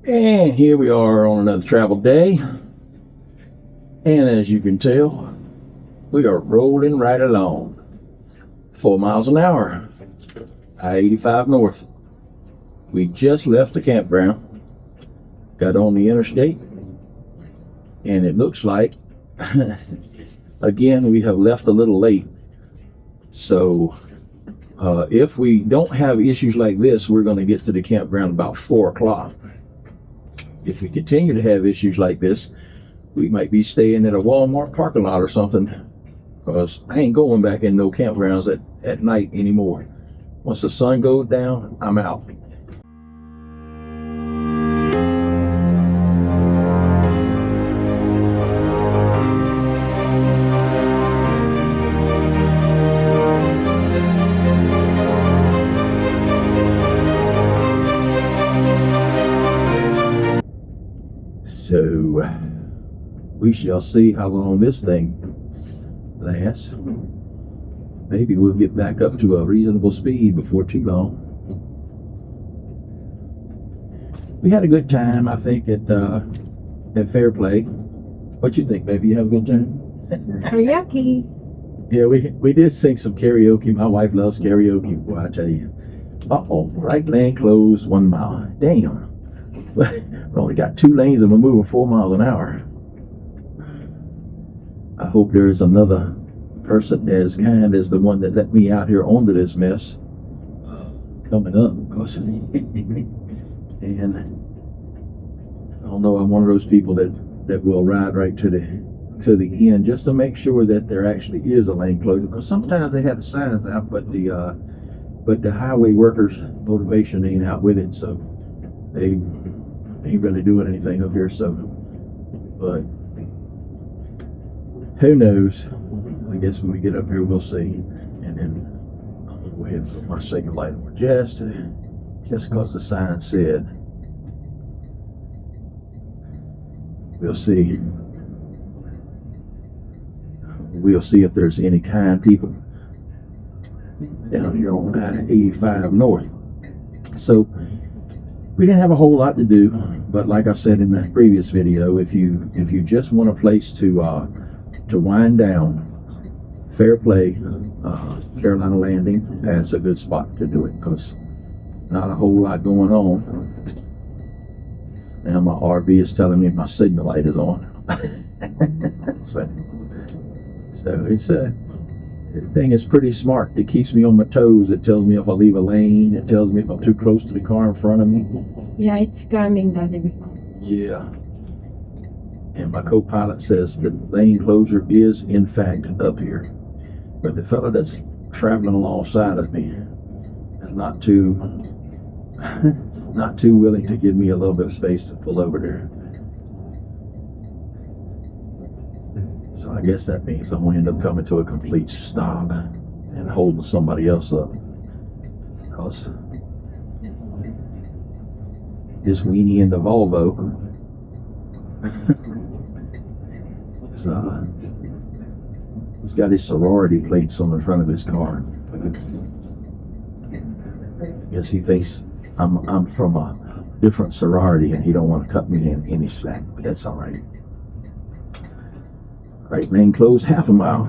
And here we are on another travel day. And as you can tell, we are rolling right along. 4 miles an hour. I-85 north. We just left the campground. Got on the interstate. And it looks like, again, we have left a little late. So, if we don't have issues like this, we're going to get to the campground about 4 o'clock. If we continue to have issues like this, we might be staying at a Walmart parking lot or something, because I ain't going back in no campgrounds at night anymore. Once the sun goes down, I'm out. So we shall see how long this thing lasts. Maybe we'll get back up to a reasonable speed before too long. We had a good time, I think, at Fairplay. What you think, baby? You have a good time? Karaoke. Yeah, we did sing some karaoke. My wife loves karaoke. Boy, I tell you. Uh-oh, right lane closed 1 mile. Damn. We only got 2 lanes and we're moving 4 miles an hour. I hope there is another person as kind as the one that let me out here onto this mess coming up. And I don't know, I'm one of those people that will ride right to the end just to make sure that there actually is a lane closure. Because sometimes they have the signs out, but the highway workers' motivation ain't out with it, so they ain't really doing anything up here. So, but who knows? I guess when we get up here, we'll see. And then I'll go ahead and put my second light on just because the sign said. We'll see. We'll see if there's any kind people down here on I-85 north. So we didn't have a whole lot to do, but like I said in the previous video, if you just want a place to wind down, Fairplay, Carolina Landing, that's a good spot to do it, because not a whole lot going on. Now my RV is telling me my signal light is on. So it's the thing is pretty smart. It keeps me on my toes. It tells me if I leave a lane. It tells me if I'm too close to the car in front of me. Yeah, it's coming that way. Yeah. And my co-pilot says the lane closure is in fact up here. But the fellow that's traveling alongside of me is not too willing to give me a little bit of space to pull over there. So I guess that means I'm going to end up coming to a complete stop and holding somebody else up. Because this weenie in the Volvo he's got his sorority plates on the front of his car. I guess he thinks I'm from a different sorority and he don't want to cut me in any slack, but that's all right. Right lane closed half a mile.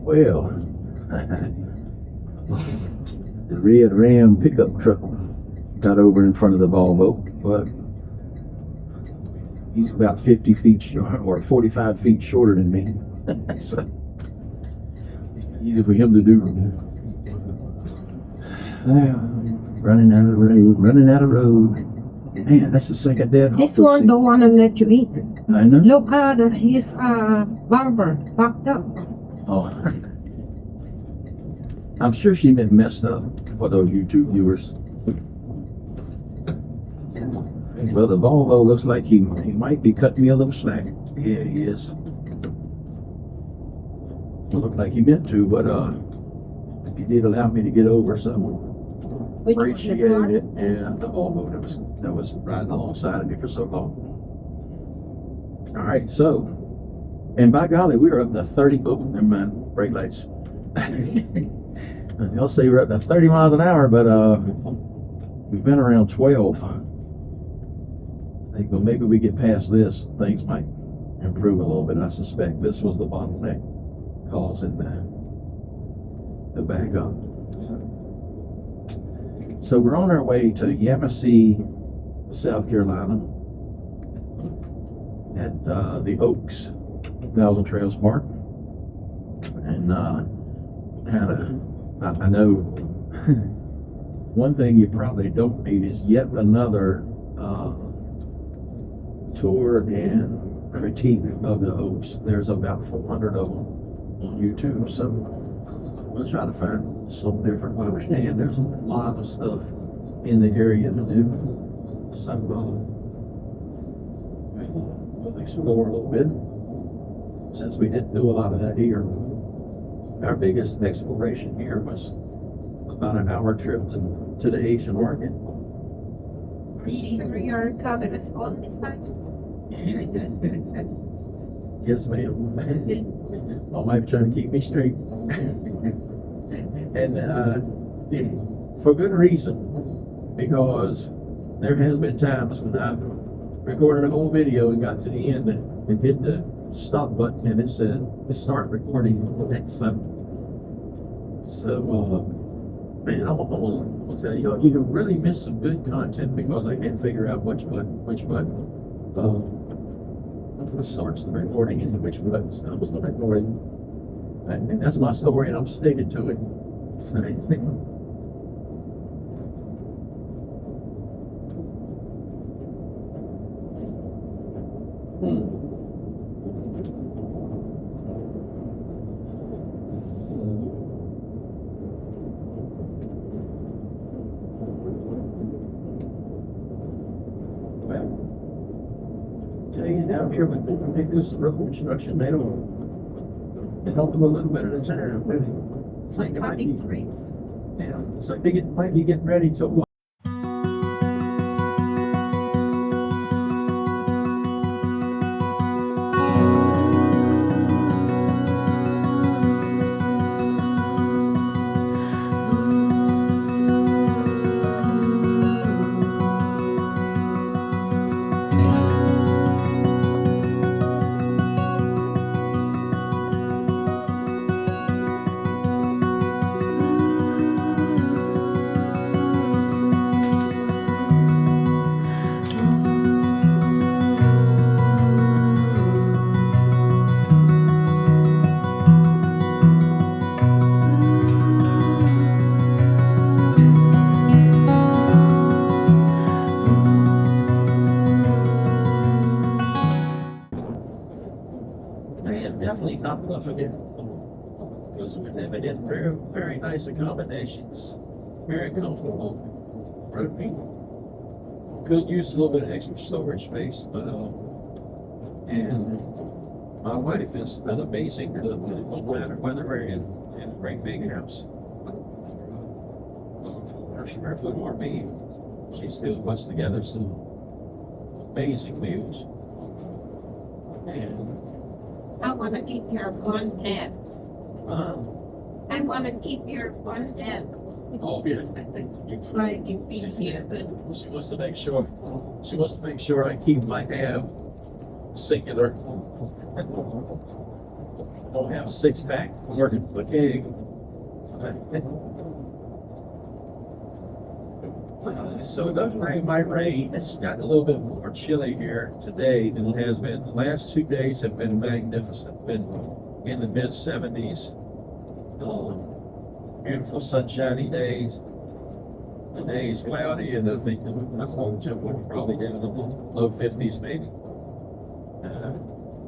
Well, the red Ram pickup truck got over in front of the Volvo, but he's about 50 feet short, or 45 feet shorter than me. So easy for him to do. Running out of road. Man, that's the second dead. This one don't want to let you eat. I know. Look at his bumper fucked up. Oh. I'm sure she meant messed up for those YouTube viewers. Well, the Volvo looks like he might be cutting me a little slack. Yeah, he is. Looked like he meant to, but he did allow me to get over, so appreciated it. Yeah, the Volvo that was riding alongside of me for so long. All right, so, and by golly, we were up to 30, oh, never mind, brake lights. I'll say we're up to 30 miles an hour, but we've been around 12. I think, well, maybe we get past this, things might improve a little bit. I suspect this was the bottleneck causing the backup. So we're on our way to Yamasee, South Carolina, at the Oaks Thousand Trails Park, and I know one thing you probably don't need is yet another tour and critique of the Oaks. There's about 400 of them on YouTube, so we'll try to find some different. I understand there's a lot of stuff in the area to do, so we'll explore a little bit, since we didn't do a lot of that here. Our biggest exploration here was about an hour trip to the Asian market. Are you sure your camera is on this time? Yes, ma'am. My wife trying to keep me straight. And for good reason, because there has been times when I've recorded a whole video and got to the end and hit the stop button and it said start recording. So man, I'm gonna tell you, you can really miss some good content because I can't figure out which button starts the recording and which button stops the recording. And that's my story, and I'm sticking to it. So, down here, but they do some road construction. They don't do a little bit at a time. It's like they might be, yeah, it's like they might be getting ready to. Definitely not bluffing it, because we live in very, very nice accommodations, very comfortable. Could use a little bit of extra storage space, but and my wife is an amazing cook. No matter whether we're in a great big house, 400 square foot RV, she still puts together some amazing meals. And I want to keep your abundance. I want to keep your abundance. Oh yeah. That's why I keep being here. Good. She wants to make sure. She wants to make sure I keep my ab singular. Don't have a six-pack. I'm working with a keg. So it looks like it might rain. It's gotten a little bit more chilly here today than it has been. The last 2 days have been magnificent. Been in the mid-70s. Beautiful sunshiny days. Today's cloudy, and I think the temperature probably down in the low 50s maybe.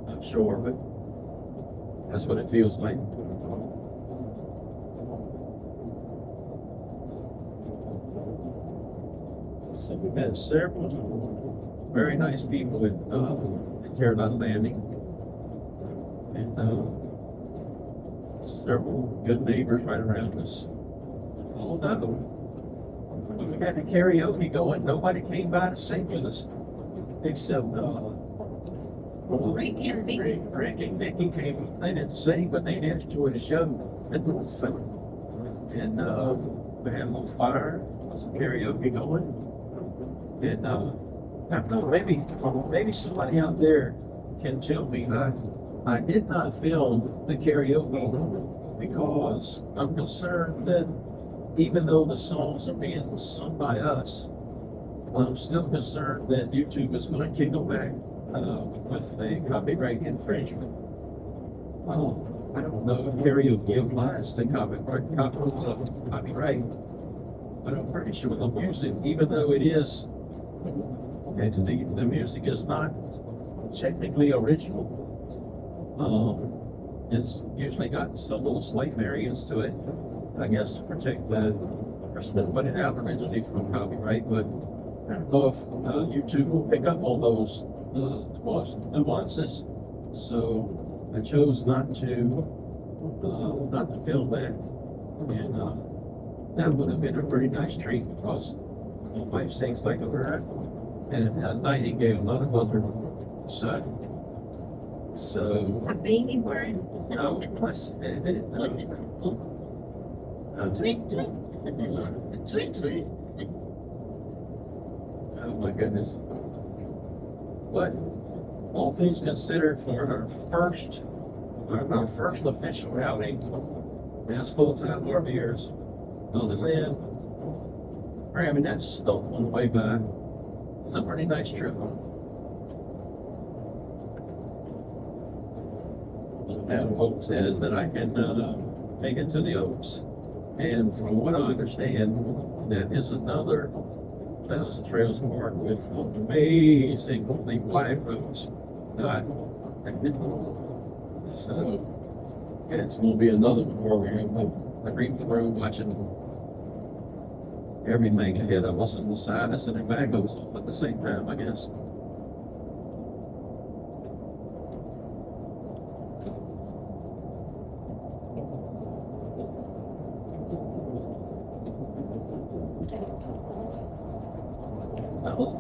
Not sure, but that's what it feels like. So we met several very nice people at Carolina Landing, and several good neighbors right around us. Although when we had the karaoke going, nobody came by to sing with us, except Rick and Vicky. Rick and Vicky came. They didn't sing, but they did enjoy the show. And we had a little fire, some karaoke going. And I don't know, maybe somebody out there can tell me. I did not film the karaoke because I'm concerned that even though the songs are being sung by us, I'm still concerned that YouTube is going to kick them back with a copyright infringement. I don't know if karaoke applies to copyright, but I'm pretty sure the music, even though it is, and the music is not technically original, it's usually got some little slight variants to it, I guess, to protect the person that put it out originally from copyright. But I don't know if YouTube will pick up on those nuances. So I chose not to film that, and that would have been a pretty nice treat because my wife sings like a bird and a nightingale, not a buzzard. So A baby bird. no, Tweet, tweet. Tweet, tweet. oh my goodness. But all things considered, for our first official outing as full-time RVers on the land, grabbing that stuff on the way by was a pretty nice trip. Now hope says that I can make it to the Oaks. And from what I understand, that is another Thousand Trails Park with amazingly wide roads. So it's going to be another one where we're going to read through watching everything ahead of us and beside us and the back of us all at the same time, I guess.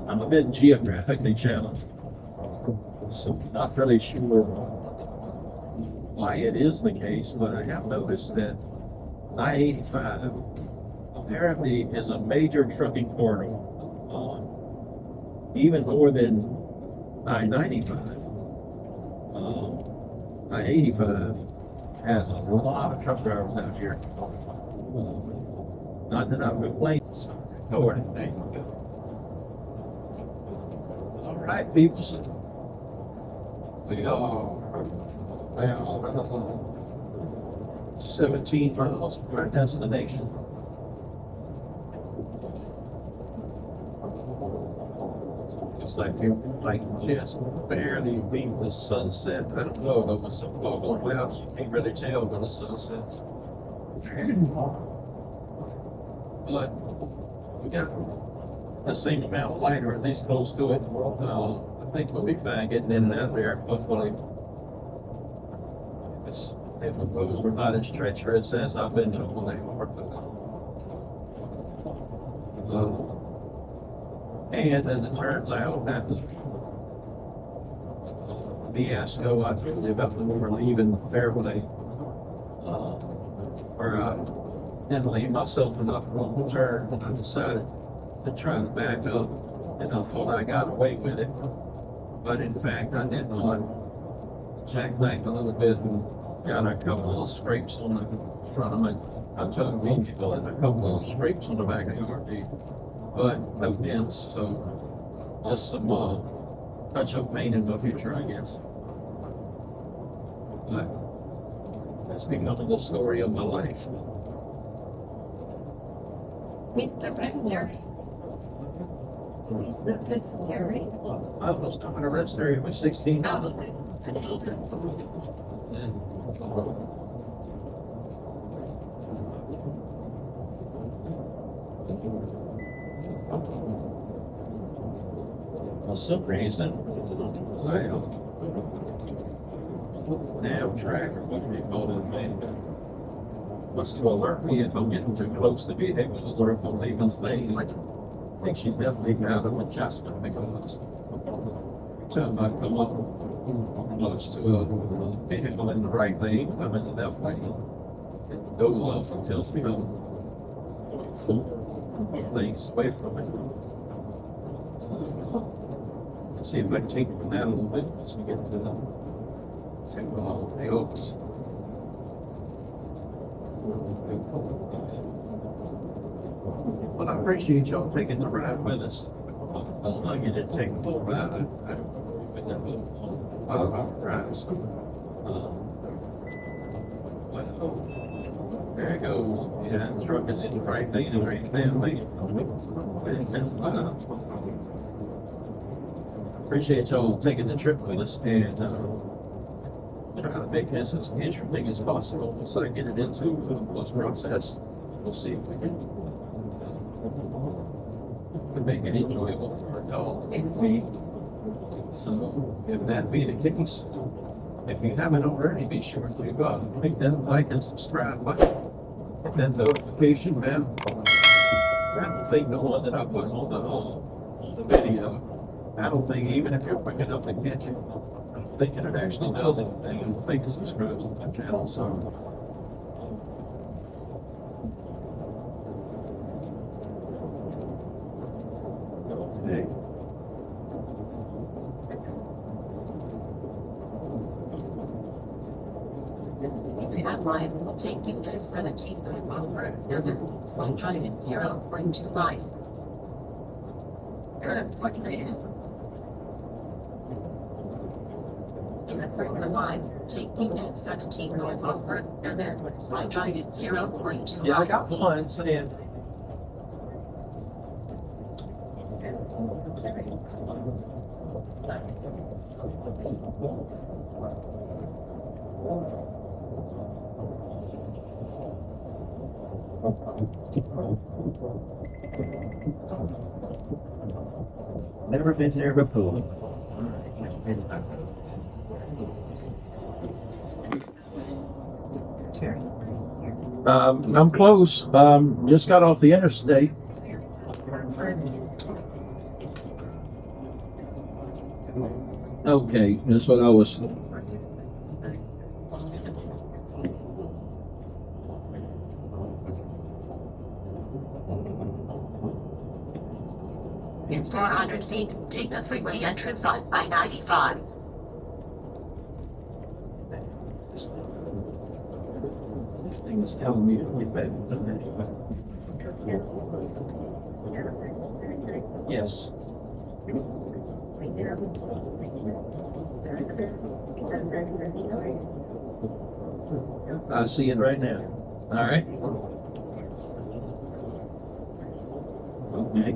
I'm a bit geographically challenged, so not really sure why it is the case, but I have noticed that I-85 apparently is a major trucking corridor, even more than I-95. I-85 has a lot of truck drivers out here. Not that I'm complaining or anything. All right, people. We are now 17 miles from our destination. Looks like we just barely beat the sunset. I don't know, there was some fog on clouds. You can't really tell when the sun sets. But we got the same amount of light, or at least close to it. I think we'll be fine getting in and out there. Hopefully, if the roads were not as treacherous as I've been told they are. And as it turns out, that fiasco I told you about when we were leaving Fairway, where I didn't leave myself enough room to turn, and I decided to try to back up, and I thought I got away with it, but in fact I did not. Jackknifed a little bit and got a couple of scrapes on the front of my towed vehicle and a couple of scrapes on the back of the RV, but no dents, so just some touch-up paint in the future, I guess. But that's becoming the story of my life. Mr. Redberry. Mr. Redberry. I was talking to Redberry, it was 16 miles. For some reason, nav track or what do you call that thing? Wants to alert me if I'm getting too close to vehicles or if I'm leaving things. I think she's definitely got an adjustment because every time I come up close to a vehicle in the right lane, I'm in the left lane. It goes off and tells me I'm 4 lanes away from it. So, let's see if I can take it from that a little bit as we get to the Oaks. Well, I appreciate y'all taking the ride with us. Although you didn't take the full ride, I went that little 5-hour drive. So, there it goes. Yeah, truck is in the right lane and right lane. Appreciate y'all taking the trip with us and trying to make this as interesting as possible so I get it into post process. We'll see if we can make it enjoyable for y'all and me. So if that be the case, if you haven't already, be sure to go out and click that like and subscribe button. Hit that notification bell. I don't think the one that I put on the video, I don't think even if you're quick enough to catch it, I don't think it actually does anything. I don't think it's subscribed to my channel. So today. That line will take you to 17 over another slow trying at 0.2 miles. In the further line, take you to 17 north over and then slide trying at 0.2 Yeah, I miles. got one saying. Never been there before. I'm close. Just got off the interstate. Okay, that's what I was. In 400 feet, take the freeway entrance on I-95. This thing is telling me to get back. Yes. I see it right now. All right. Okay.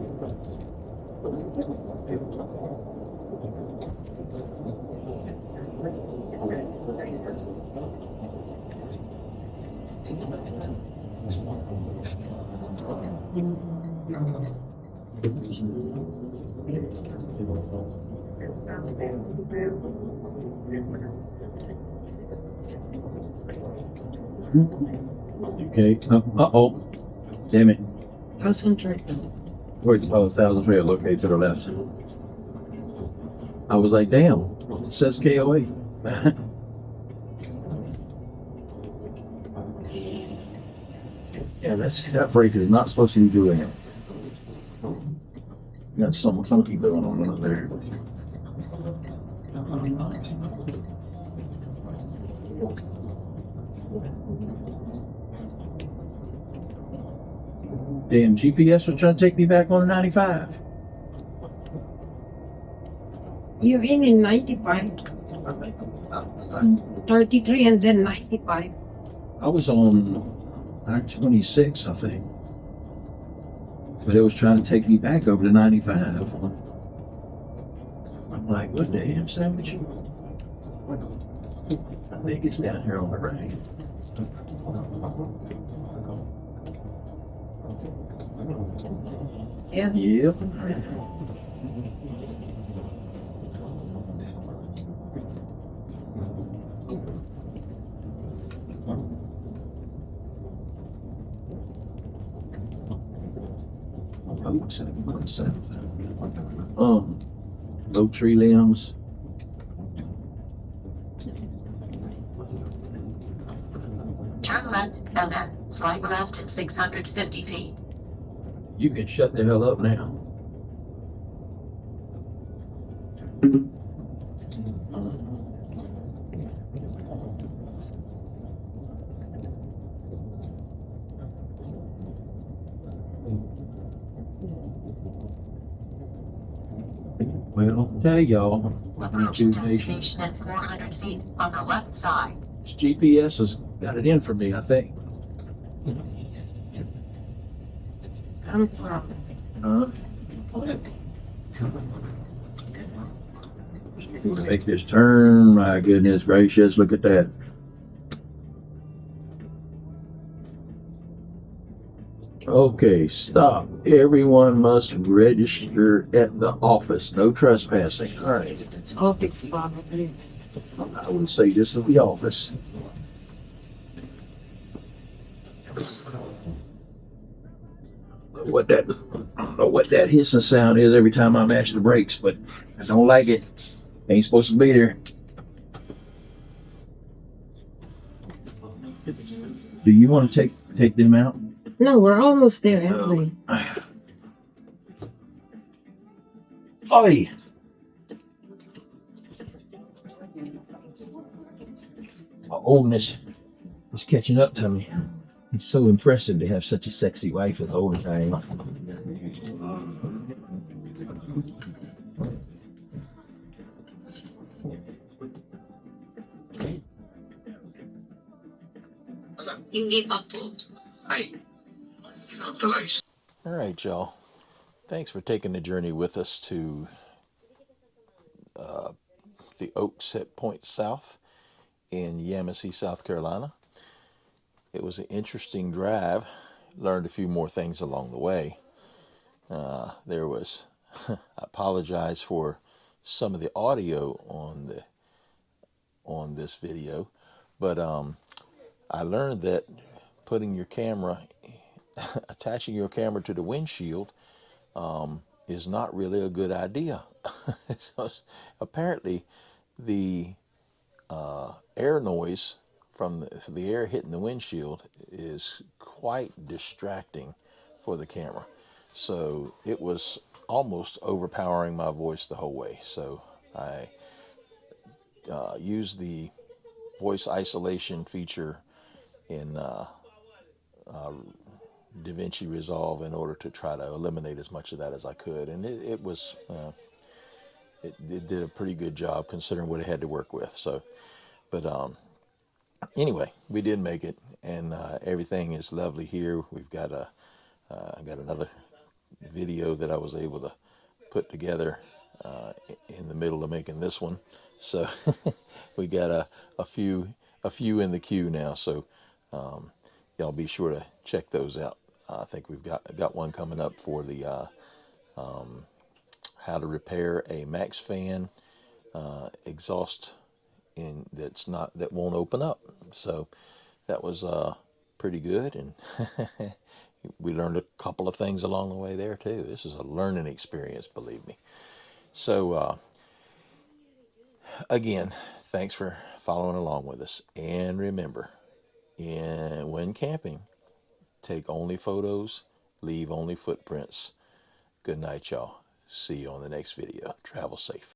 Okay. Uh-oh. Damn it. Concentrate. Oh, 1,003 located to the left. I was like, damn, it says KOA. Yeah, that brake is not supposed to be doing it. Got something funky going on over there. Damn, GPS was trying to take me back on 95. You're in 95, 33 and then 95. I was on I-26, I think. But it was trying to take me back over to 95. I'm like, what the hell, sandwich? I think it's down here on the right. Yeah. Yep. Low tree limbs. Turn left and then slide left at 650 feet. You can shut the hell up now. Well, I'll tell y'all, Approach your destination at 400 feet on the left side. this GPS has got it in for me, I think. Huh? Make this turn. My goodness gracious, look at that. Okay, stop. Everyone must register at the office. No trespassing. All right. Office probably. I would say this is the office. What that, I don't know what that hissing sound is every time I mash the brakes, but I don't like it. Ain't supposed to be there. Do you want to take them out? No, we're almost there, aren't we? Oi! My oldness is catching up to me. It's so impressive to have such a sexy wife as old as I am. You need update. All right, y'all. Thanks for taking the journey with us to the Oak Set Point South in Yamasee, South Carolina. It was an interesting drive. Learned a few more things along the way. I apologize for some of the audio on this video, but I learned that putting your camera, attaching your camera to the windshield, is not really a good idea. So apparently, the air noise from the air hitting the windshield is quite distracting for the camera. So it was almost overpowering my voice the whole way. So I used the voice isolation feature in DaVinci Resolve in order to try to eliminate as much of that as I could, and it did a pretty good job considering what it had to work with. So, but anyway, we did make it, and everything is lovely here. We've got I got another video that I was able to put together in the middle of making this one. So we got a few in the queue now. So y'all be sure to check those out. I think we've got one coming up for the how to repair a max fan exhaust that won't open up. So that was pretty good, and we learned a couple of things along the way there too. This is a learning experience, believe me. So again, thanks for following along with us, and remember, when camping, take only photos, leave only footprints. Good night, y'all. See you on the next video. Travel safe.